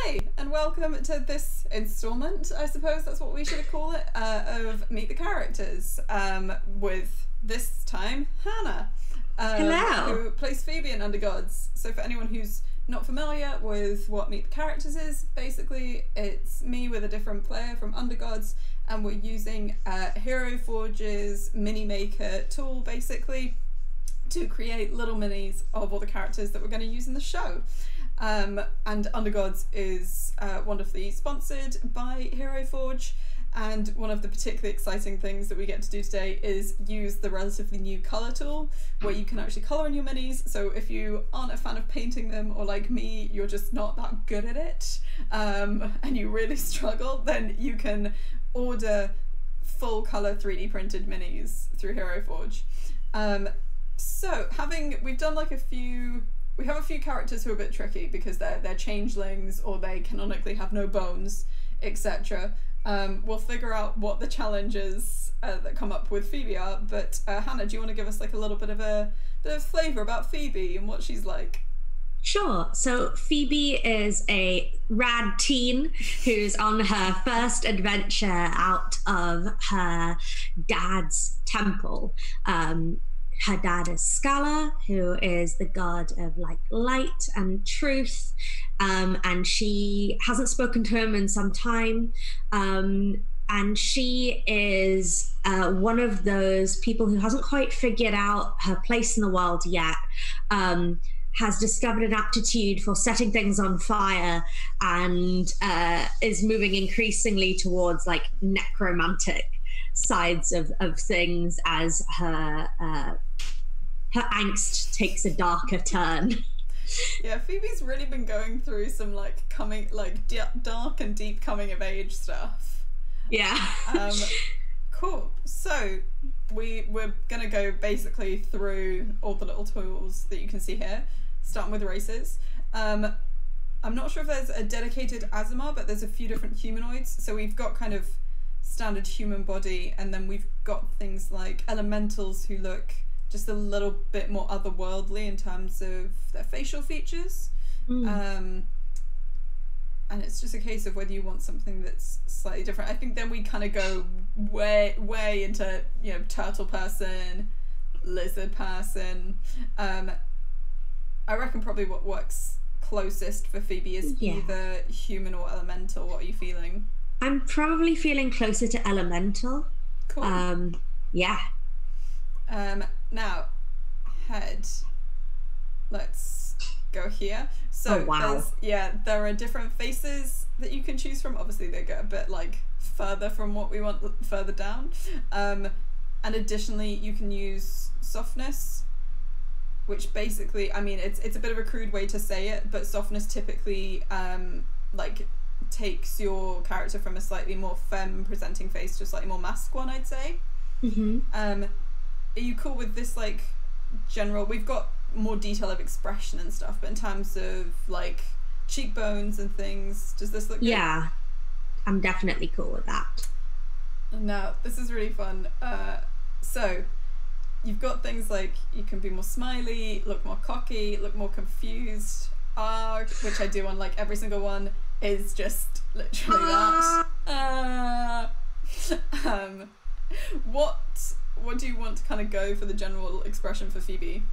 Hi, and welcome to this installment, I suppose that's what we should call it, of Meet the Characters, with this time Hannah, Hello. who plays Phoebe in Undergods. So for anyone who's not familiar with what Meet the Characters is, basically it's me with a different player from Undergods, and we're using Hero Forge's mini maker tool basically to create little minis of all the characters that we're going to use in the show. And Undergods is wonderfully sponsored by Hero Forge, and one of the particularly exciting things that we get to do today is use the relatively new colour tool, where you can actually colour in your minis. So if you aren't a fan of painting them, or like me, you're just not that good at it, and you really struggle, then you can order full colour 3D printed minis through Hero Forge. So we've done like we have a few characters who are a bit tricky because they're changelings, or they canonically have no bones, etc. We'll figure out what the challenges that come up with Phoebe are, but Hannah, do you want to give us like a little bit of flavour about Phoebe and what she's like? Sure. So Phoebe is a rad teen who's on her first adventure out of her dad's temple. Her dad is Scala, who is the god of like light and truth, and she hasn't spoken to him in some time. And she is one of those people who hasn't quite figured out her place in the world yet. Has discovered an aptitude for setting things on fire, and is moving increasingly towards like necromantic sides of things as her angst takes a darker turn. Yeah, Phoebe's really been going through some dark and deep coming of age stuff. Yeah. Cool. So we're gonna go basically through all the little tools that you can see here, starting with races. I'm not sure if there's a dedicated aasimar, but there's a few different humanoids. So we've got kind of standard human body, and then we've got things like elementals who look just a little bit more otherworldly in terms of their facial features. And it's just a case of whether you want something that's slightly different. I think then we kind of go way into, you know, turtle person, lizard person. I reckon probably what works closest for Phoebe is either human or elemental. What are you feeling? I'm probably feeling closer to elemental. Cool. Yeah. Now, head. Let's go here. So there are different faces that you can choose from. Obviously they get a bit like further from what we want further down. And additionally you can use softness, which basically, I mean, it's a bit of a crude way to say it, but softness typically like takes your character from a slightly more femme presenting face to a slightly more masked one, I'd say. Are you cool with this like general? We've got more detail of expression and stuff, but in terms of like cheekbones and things, does this look good? Yeah, I'm definitely cool with that. Now this is really fun. So you've got things like you can be more smiley, look more cocky, look more confused. Which I do on like every single one is just literally that. What do you want to kind of go for the general expression for Phoebe?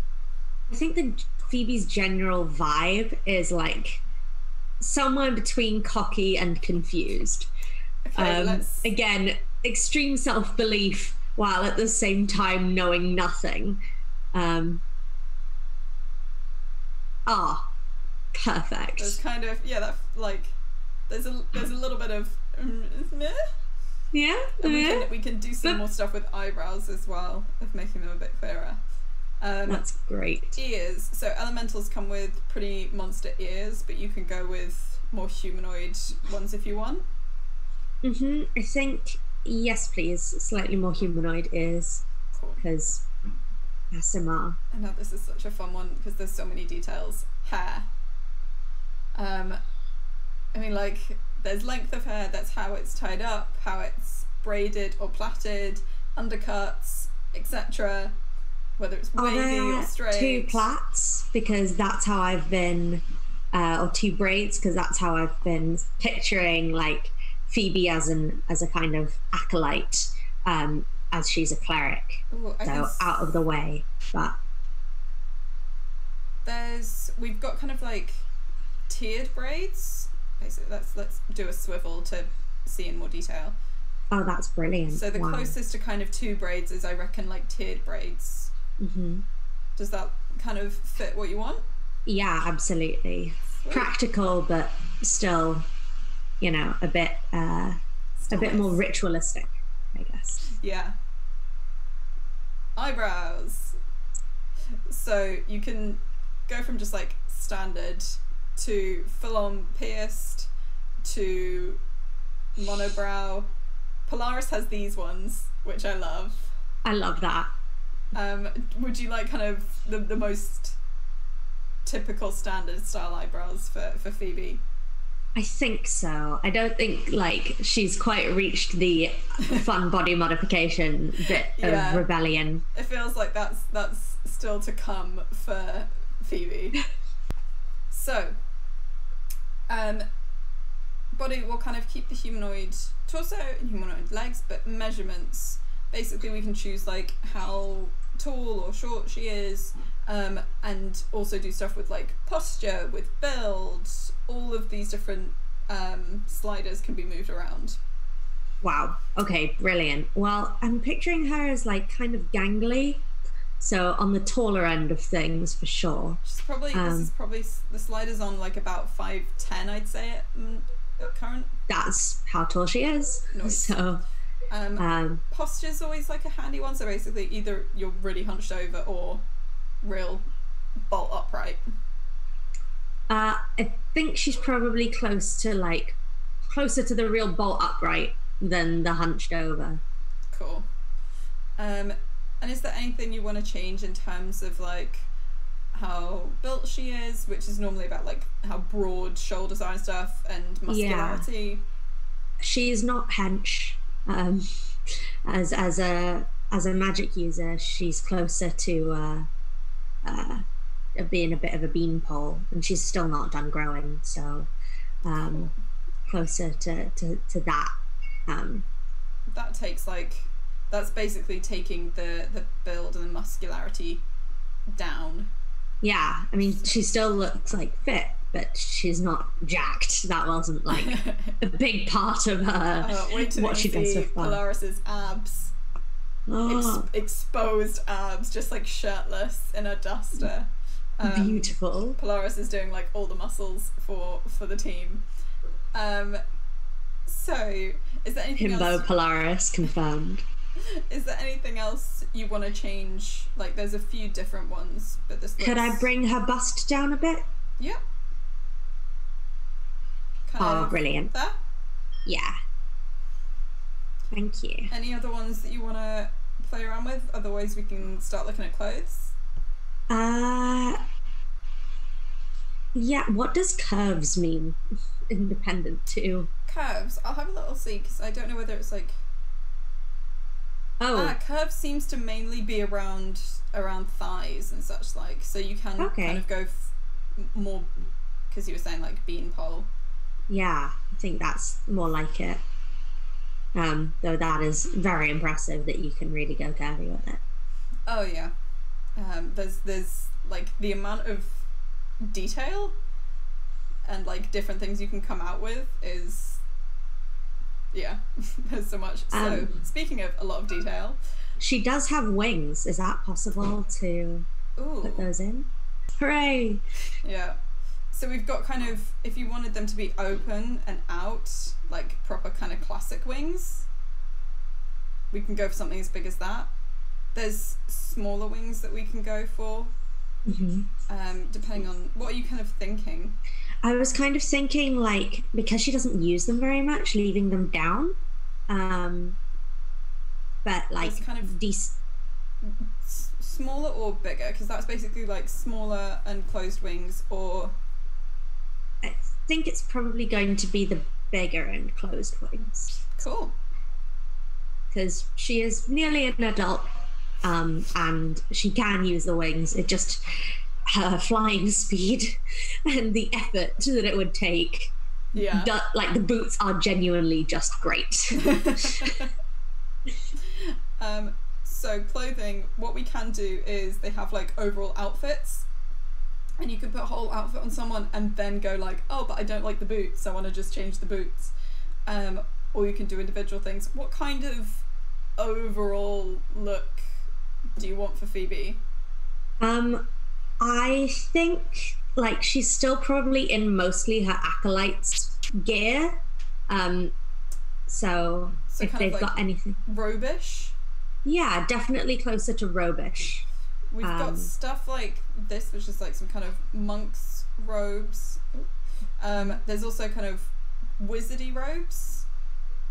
I think Phoebe's general vibe is like somewhere between cocky and confused. Okay, again, extreme self-belief while at the same time knowing nothing. Perfect. There's kind of that like there's a little bit of meh. Yeah. And we can do some more stuff with eyebrows as well, of making them a bit clearer. That's great. Ears. So elementals come with pretty monster ears, but you can go with more humanoid ones if you want. I think yes, please. Slightly more humanoid ears. Cool. Because aasimar. I know this is such a fun one because there's so many details. Hair. I mean, like, there's length of hair, that's how it's tied up, how it's braided or plaited, undercuts, etc. Whether it's wavy or straight. Two plaits, because that's how I've been or two braids, because that's how I've been picturing like Phoebe as a kind of acolyte, as she's a cleric. Ooh, so out of the way. But we've got kind of like tiered braids. Basically, let's do a swivel to see in more detail. Oh, that's brilliant. So the closest to kind of two braids is, I reckon, like tiered braids. Mm-hmm. Does that kind of fit what you want? Yeah, absolutely. Sweet. Practical, but still, you know, a bit more ritualistic, I guess. Yeah. Eyebrows. So you can go from just like standard to full-on pierced to monobrow. Polaris has these ones, which I love. I love that. Would you like kind of the most typical standard style eyebrows for Phoebe? I think so. I don't think like she's quite reached the fun body modification bit of rebellion. It feels like that's still to come for Phoebe. So, body will kind of keep the humanoid torso and humanoid legs, but measurements, basically we can choose like how tall or short she is, and also do stuff with like posture, with build. All of these different sliders can be moved around. Wow. Okay, brilliant. Well, I'm picturing her as like kind of gangly, so on the taller end of things for sure. She's probably this is probably the sliders on like about 5'10", I'd say at current. That's how tall she is. Nice. So posture's always like a handy one. So basically, either you're really hunched over or real bolt upright. I think she's probably closer to the real bolt upright than the hunched over. Cool. And is there anything you want to change in terms of like how built she is, which is normally about like how broad shoulders are and stuff, and muscularity? Yeah. She's not hench. As a magic user, she's closer to being a bit of a beanpole, and she's still not done growing, so closer to that. That's basically taking the build and the muscularity down. Yeah, I mean, she still looks like fit, but she's not jacked. That wasn't like a big part of her. What she does with Polaris's abs. Exposed abs, just like shirtless in a duster. Beautiful. Polaris is doing like all the muscles for the team. So is there anything Himbo else? Polaris confirmed. Is there anything else you want to change? Like, there's a few different ones, but this looks... Could I bring her bust down a bit? Yep. Brilliant. There? Yeah. Thank you. Any other ones that you want to play around with? Otherwise we can start looking at clothes. Yeah, what does curves mean? Independent too. Curves? I'll have a little see, because I don't know whether it's like... curves seems to mainly be around thighs and such like, so you can kind of go more, because you were saying like beanpole. Yeah, I think that's more like it. Though that is very impressive that you can really go curvy with it. Oh yeah. There's like the amount of detail and like different things you can come out with is there's so much. So speaking of a lot of detail, she does have wings. Is that possible to put those in? Hooray! Yeah. So we've got kind of, if you wanted them to be open and out, like proper kind of classic wings, we can go for something as big as that. There's smaller wings that we can go for, depending on what are you kind of thinking. I was kind of thinking, like, because she doesn't use them very much, leaving them down. But like kind of smaller or bigger, because that's basically like smaller and closed wings, or I think it's probably going to be the bigger and closed wings. Cool. Because she is nearly an adult, and she can use the wings. It just her flying speed and the effort that it would take. Yeah. Like the boots are genuinely just great. So clothing, what we can do is they have like overall outfits, and you can put a whole outfit on someone and then go like, oh, but I don't like the boots, I want to just change the boots. Or you can do individual things. What kind of overall look do you want for Phoebe? I think like she's still probably in mostly her acolytes gear. So if they've like got anything robish. Yeah, definitely closer to robish. We've got stuff like this, which is like some kind of monk's robes. There's also kind of wizardy robes,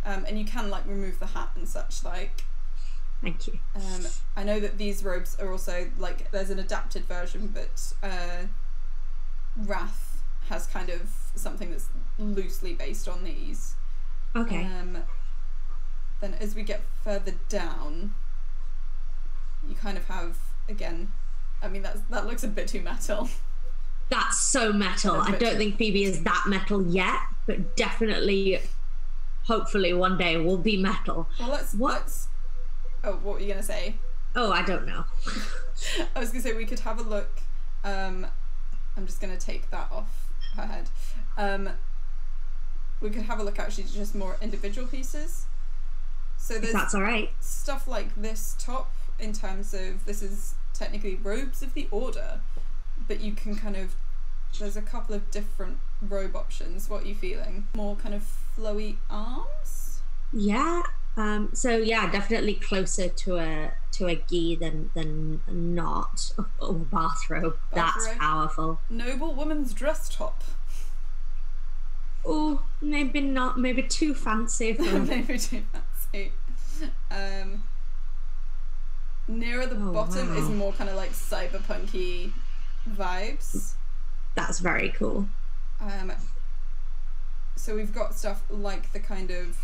and you can like remove the hat and such like. Thank you. I know that these robes are also like there's an adapted version, but Wrath has kind of something that's loosely based on these. Okay. Then as we get further down, you kind of have again. I mean that looks a bit too metal. That's so metal. I don't think Phoebe is that metal yet, but definitely, hopefully one day will be metal. Well, let's. Oh, what were you gonna say? Oh, I don't know. I was gonna say we could have a look. I'm just gonna take that off her head. We could have a look actually just more individual pieces. So there's that's all right. Stuff like this top in terms of this is technically robes of the order, but you can kind of there's a couple of different robe options. What are you feeling? More kind of flowy arms? Yeah. So yeah, definitely closer to a gi than not. Oh, bathrobe. That's powerful. Noble woman's dress top. Oh, maybe not. Maybe too fancy for maybe too fancy. Nearer the bottom is more kind of like cyberpunky vibes. That's very cool. So we've got stuff like the kind of.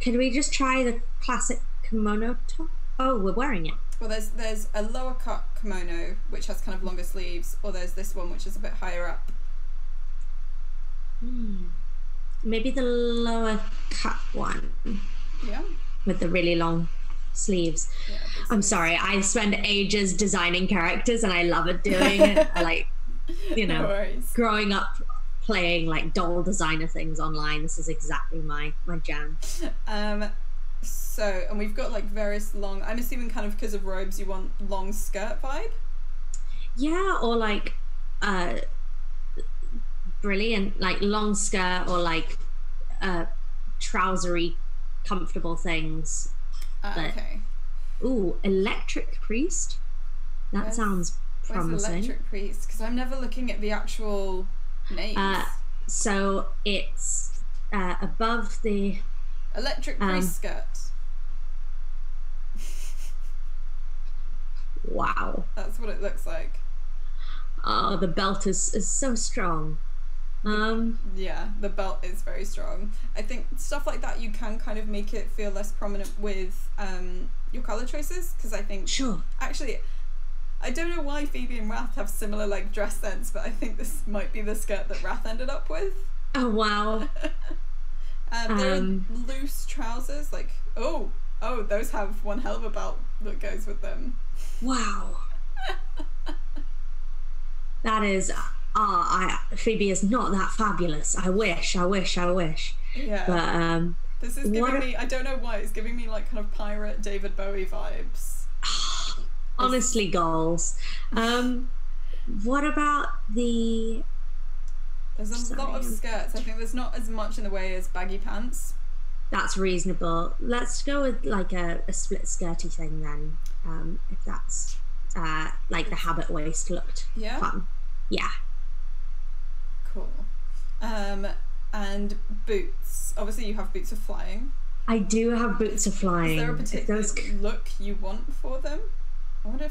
Can we just try the classic kimono top? Oh, we're wearing it. Well, there's a lower cut kimono which has kind of longer sleeves, or there's this one which is a bit higher up. Maybe the lower cut one. Yeah. With the really long sleeves. Yeah, I'm sorry, I spend ages designing characters and I love it doing it. I like, no growing up playing like doll designer things online. This is exactly my jam. So, and we've got like various long, I'm assuming kind of because of robes you want long skirt vibe? Yeah, or like brilliant like long skirt or like trousery comfortable things. Okay. Ooh, electric priest? That sounds promising. Where's electric priest? Because I'm never looking at the actual names. So it's above the electric priest skirt. Wow. That's what it looks like. Oh, the belt is so strong. Yeah, the belt is very strong. I think stuff like that you can kind of make it feel less prominent with your color choices, because I think actually I don't know why Phoebe and Wrath have similar like dress sense, but I think this might be the skirt that Wrath ended up with. Oh wow. There are loose trousers, like oh those have one hell of a belt that goes with them. Wow. That is Phoebe is not that fabulous. I wish. Yeah. But this is giving me, I don't know why, it's giving me like kind of pirate David Bowie vibes. Honestly, goals. What about the... There's a lot of skirts. I think there's not as much in the way as baggy pants. That's reasonable. Let's go with like a split skirty thing then. If that's like the habit waist looked fun. Yeah. Cool. And boots. Obviously you have boots of flying. I do have boots of flying. Is there a particular look you want for them? I wonder if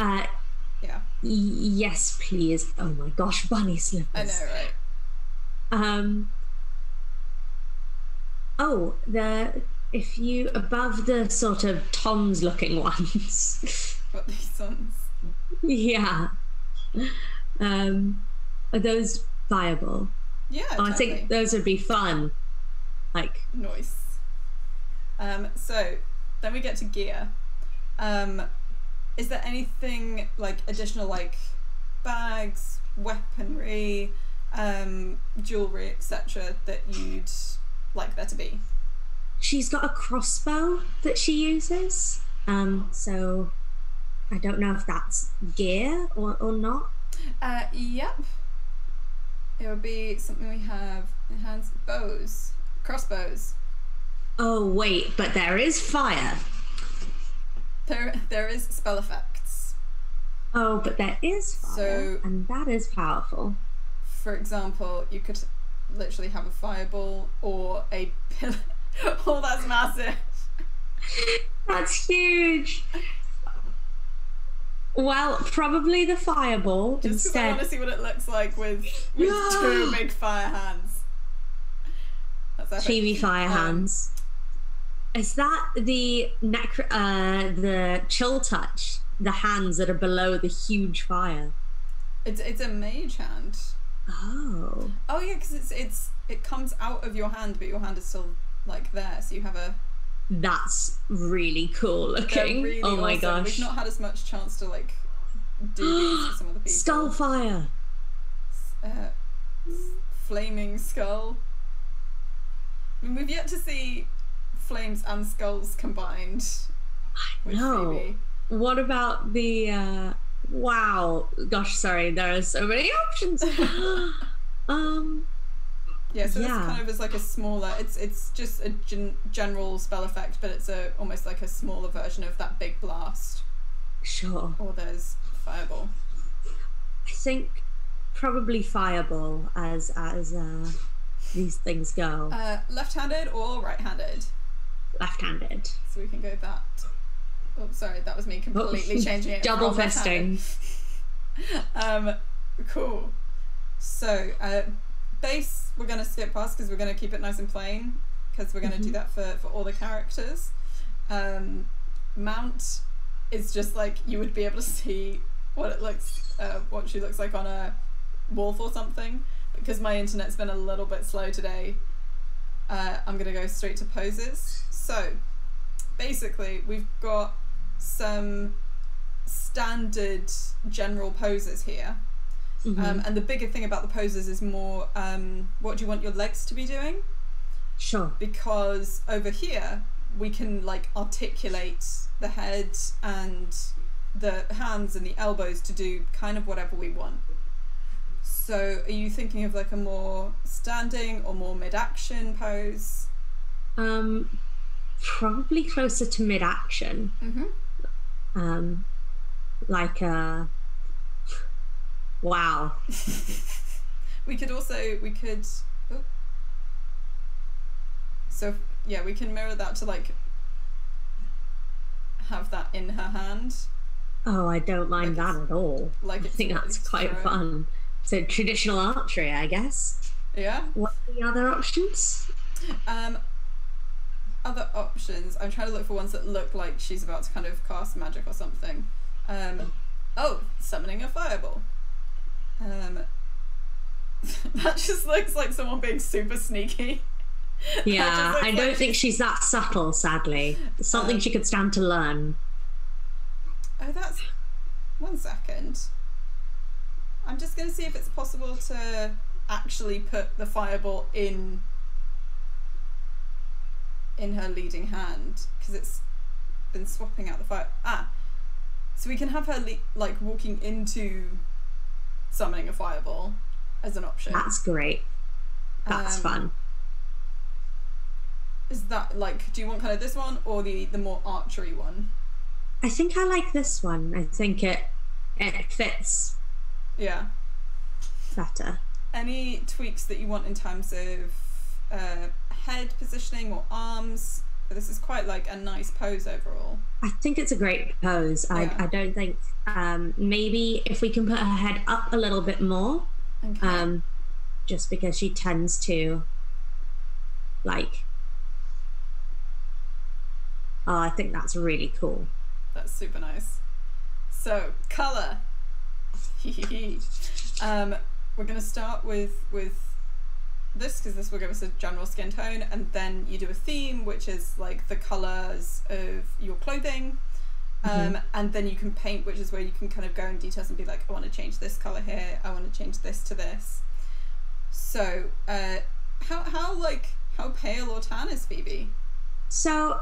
yeah. Yes, please. Oh my gosh, bunny slippers. I know, right? If you above the sort of Tom's looking ones. What, these ones? Yeah. Are those viable? Yeah, Oh, totally. I think those would be fun. Like, nice. So then we get to gear. Is there anything like additional, like bags, weaponry, jewelry, etc., that you'd like there to be? she's got a crossbow that she uses. So I don't know if that's gear or not. Yep. It would be something we have in hands. Bows. Crossbows. Oh wait, but there is fire. There is spell effects. Oh, but there is fire, and that is powerful. For example, you could literally have a fireball or a pillar. Oh, that's massive. That's huge. Well, probably the fireball Just because I want to see what it looks like with two big fire hands. That's epic. Phoebe fire hands. Is that the chill touch? The hands that are below the huge fire. It's a mage hand. Oh. Oh yeah, because it comes out of your hand, but your hand is still like there, so you have a. That's really cool looking. Really oh my awesome. gosh. We've not had as much chance to like do these with some of the people. Skullfire. Flaming skull. I mean, we've yet to see flames and skulls combined. With Phoebe. What about the wow, gosh, sorry, there are so many options. Yeah, so this kind of is like a smaller. It's just a general spell effect, but it's almost like a smaller version of that big blast. Sure. Or there's fireball. I think probably fireball as these things go. Left-handed or right-handed? Left-handed. So we can go that. Oh, sorry, that was me completely changing it. Double fisting. Cool. So, base we're going to skip past because we're going to keep it nice and plain because we're going to do that for all the characters. Mount is just like you would be able to see what she looks like on a wolf or something. Because my internet's been a little bit slow today, I'm going to go straight to poses. So, basically, we've got some standard general poses here. And the bigger thing about the poses is more, what do you want your legs to be doing? Sure. Because over here, we can like articulate the head and the hands and the elbows to do kind of whatever we want. So are you thinking of like a more standing or more mid-action pose? Probably closer to mid-action. Like a wow. we could so yeah, we can mirror that to like have that in her hand. Oh, I don't mind that at all. Like I think that's quite fun. So traditional archery, I guess. Yeah. What are the other options? Other options. I'm trying to look for ones that look like she's about to kind of cast magic or something. Oh, summoning a fireball. That just looks like someone being super sneaky. Yeah, I don't think she's that subtle, sadly. It's something she could stand to learn. Oh, that's... 1 second. I'm just going to see if it's possible to actually put the fireball in her leading hand, because it's been swapping out the fire. So we can have her like walking into summoning a fireball as an option. That's great. That's fun. Is that like, do you want kind of this one or the more archery one? I think I like this one. I think it fits. Yeah. Better. Any tweaks that you want in terms of head positioning or arms? This is quite like a nice pose overall. I think it's a great pose. Yeah. I don't think maybe if we can put her head up a little bit more, just because she tends to like. Oh, I think that's really cool. That's super nice. So, colour. We're gonna start with this because this will give us a general skin tone, and then you do a theme, which is like the colors of your clothing. And then you can paint, which is where you can kind of go in details and be like, I want to change this color here, I want to change this to this. So how pale or tan is Phoebe? So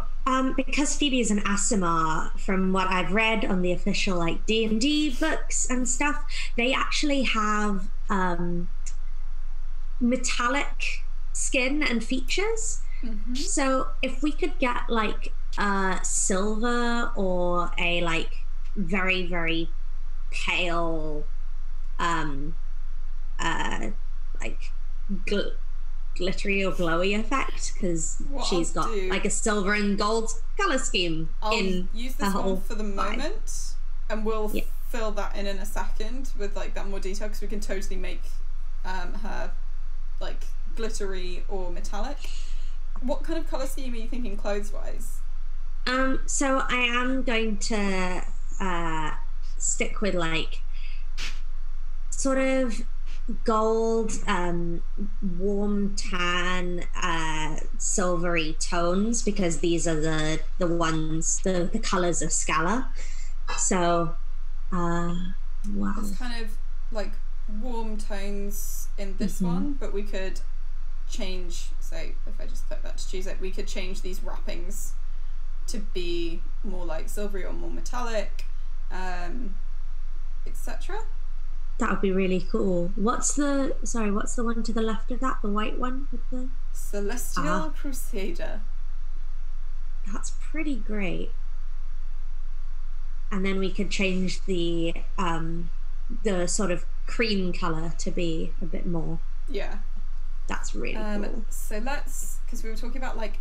because Phoebe is an aasimar, from what I've read on the official like D&D books and stuff, they actually have metallic skin and features. So if we could get like silver or a like very, very pale like glittery or glowy effect, because she's got like a silver and gold color scheme. I'll use this one for the moment, and we'll fill that in a second with like that more detail, because we can totally make her like glittery or metallic. What kind of color scheme are you thinking clothes wise? So I am going to stick with like sort of gold, warm tan, silvery tones, because these are the ones, the colors of Scala. So wow, it's kind of like warm tones in this one, but we could change, say if I just click that to choose it, we could change these wrappings to be more like silvery or more metallic, etc. That would be really cool. What's the one to the left of that? The white one with the Celestial Crusader. That's pretty great. And then we could change the sort of cream color to be a bit more. Yeah. That's really cool. So let's, because we were talking about like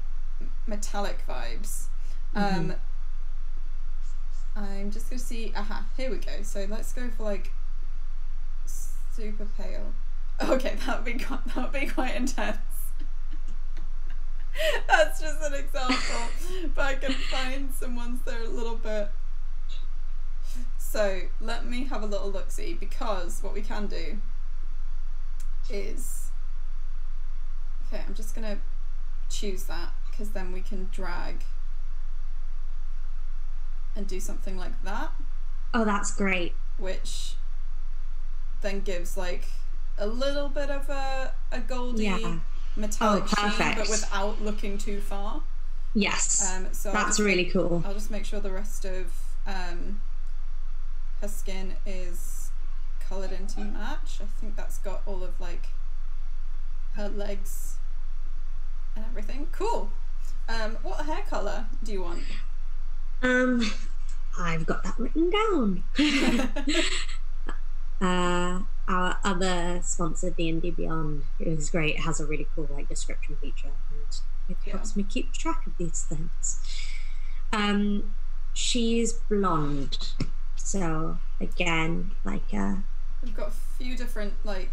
metallic vibes. I'm just gonna see. Here we go. So let's go for like super pale. Okay, that would be quite intense. That's just an example, but I can find some ones that are a little bit. So let me have a little look-see, because what we can do is, okay, I'm just gonna choose that, because then we can drag and do something like that. Oh, that's great. Which then gives like a little bit of a goldy metallic sheen, but without looking too far. Yes, so that's really cool. I'll just make sure the rest of her skin is coloured in to match. I think that's got all of like her legs and everything. Cool. What hair colour do you want? I've got that written down. Our other sponsor, D&D Beyond, is great. It has a really cool like description feature, and it helps me keep track of these things. She's blonde, so again, like we've got a few different like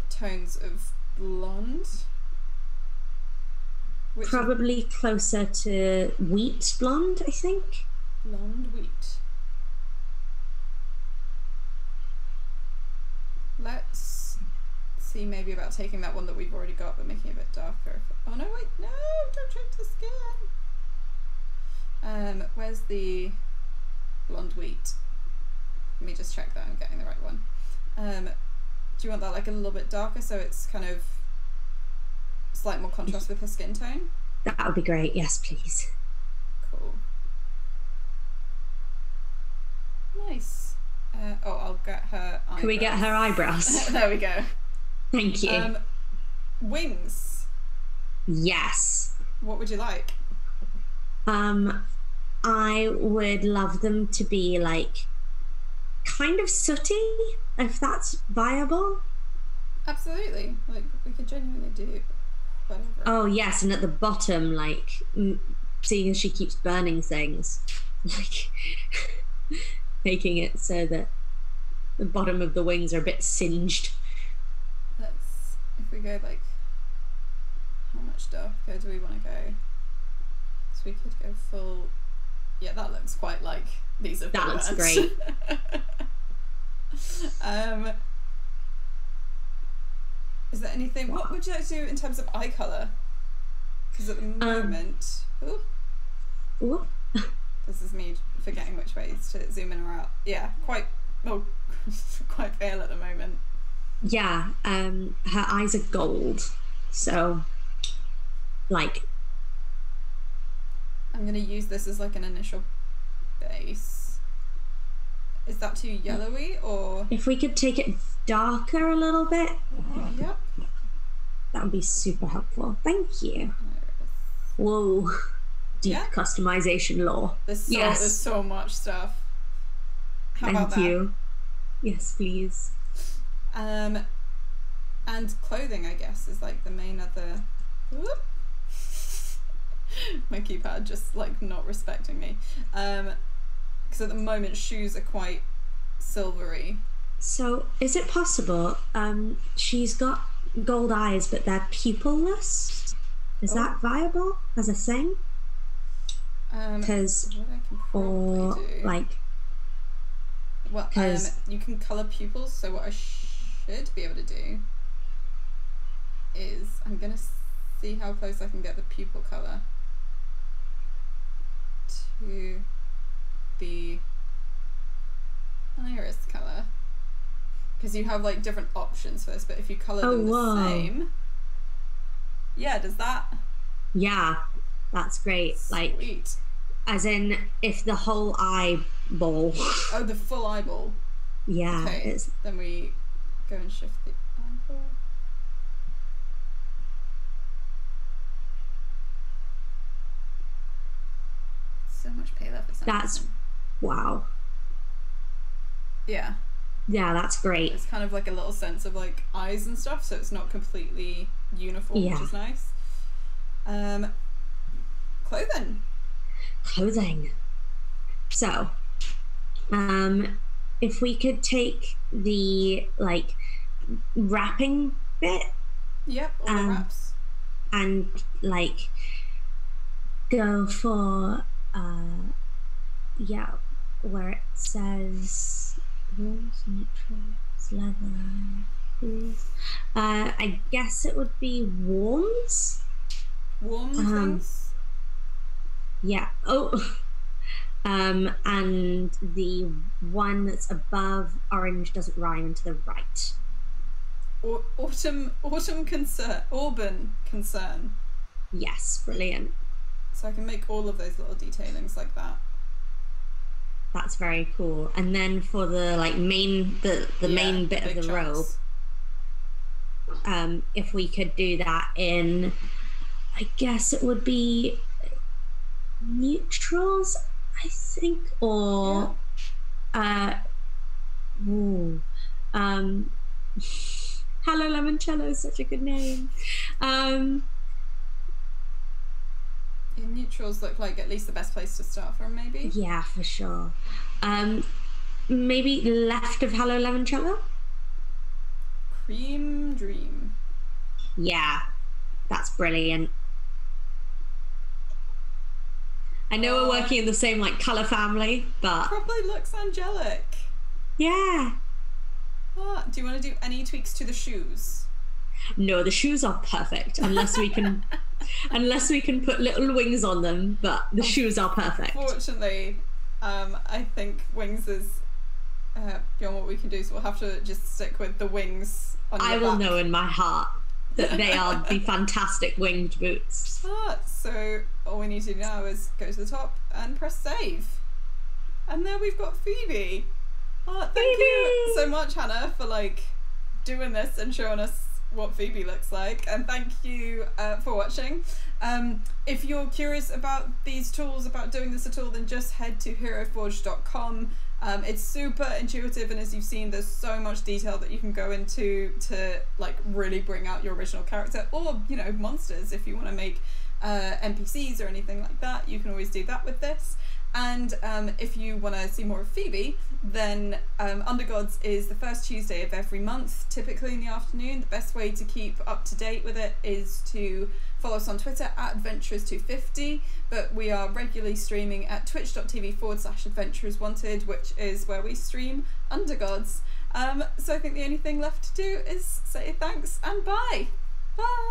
tones of blonde. Probably closer to wheat blonde, I think. Blonde wheat. Let's see maybe about taking that one that we've already got but making it a bit darker. Oh no, wait, no, don't change the skin. Where's the blonde wheat? Let me just check that I'm getting the right one. Do you want that like a little bit darker so it's kind of slight more contrast with her skin tone? That would be great, yes please. Cool. Nice. I'll get her eyebrows. Can we get her eyebrows? There we go. Thank you. Wings. Yes. What would you like? I would love them to be like kind of sooty, if that's viable. Absolutely. Like we could genuinely do whatever. Oh yes, and at the bottom, like seeing as she keeps burning things, like making it so that the bottom of the wings are a bit singed. Let's, if we go like, how much darker do we want to go? So we could go full, yeah, that looks quite like these are That full looks burnt. great. Is there anything? What would you like to do in terms of eye color? Because at the moment, Ooh. this is me forgetting which ways to zoom in or out. Yeah, quite pale at the moment. Yeah, her eyes are gold, so like I'm gonna use this as like an initial base. Is that too yellowy or? if we could take it darker a little bit, Yep. that would be super helpful. Thank you. Whoa, deep customization lore. There's so much stuff. How Thank about that? you. Yes, please. And clothing, I guess, is like the main other. Whoop. My keypad just like not respecting me. Because at the moment shoes are quite silvery. So, is it possible? She's got gold eyes, but they're pupilless. Is that viable as a thing? Because, what I can or probably do. like, well, you can color pupils. So what I should be able to do is I'm gonna see how close I can get the pupil color to the iris color, because you have like different options for this, but if you color them the same, does that? Yeah, that's great. Sweet. Like, as in, if the whole eyeball. Oh, the full eyeball. Yeah. Okay. Then we go and shift the eyeball. So much paler for some reason. Wow. Yeah. Yeah, that's great. It's kind of like a little sense of like eyes and stuff, so it's not completely uniform, which is nice. Clothing. So, if we could take the like wrapping bit. Yep, all the wraps. And like go for where it says walls, neutrals, leather. I guess it would be warms. Warm things. Yeah. Oh. And the one that's above orange doesn't rhyme and to the right. Auburn concern. Yes, brilliant. So I can make all of those little detailings like that. That's very cool. And then for the like main main bit of the chunks. robe, if we could do that in, I guess it would be neutrals, I think, or Hello Lemoncello is such a good name. Neutrals look like at least the best place to start from, maybe. Yeah, for sure. Maybe left of Hello Lemoncello. Cream Dream. Yeah, that's brilliant. I know we're working in the same like color family, but probably looks angelic. Yeah. Do you want to do any tweaks to the shoes? No, the shoes are perfect unless we can put little wings on them, but the shoes are perfect. Fortunately, I think wings is beyond what we can do, so we'll have to just stick with the wings on your I will back. know in my heart that they are the fantastic winged boots. So all we need to do now is go to the top and press save. And there we've got Phoebe. Thank you so much, Hannah, for like doing this and showing us what Phoebe looks like, and thank you for watching. If you're curious about these tools, about doing this at all, then just head to heroforge.com. It's super intuitive, and as you've seen, there's so much detail that you can go into to like really bring out your original character, or you know, monsters if you want to make NPCs or anything like that. You can always do that with this. And if you want to see more of Phoebe, then Undergods is the first Tuesday of every month, typically in the afternoon. The best way to keep up to date with it is to follow us on Twitter at Adventurers250, but we are regularly streaming at twitch.tv/AdventurersWanted, which is where we stream Undergods. So I think the only thing left to do is say thanks and bye. Bye!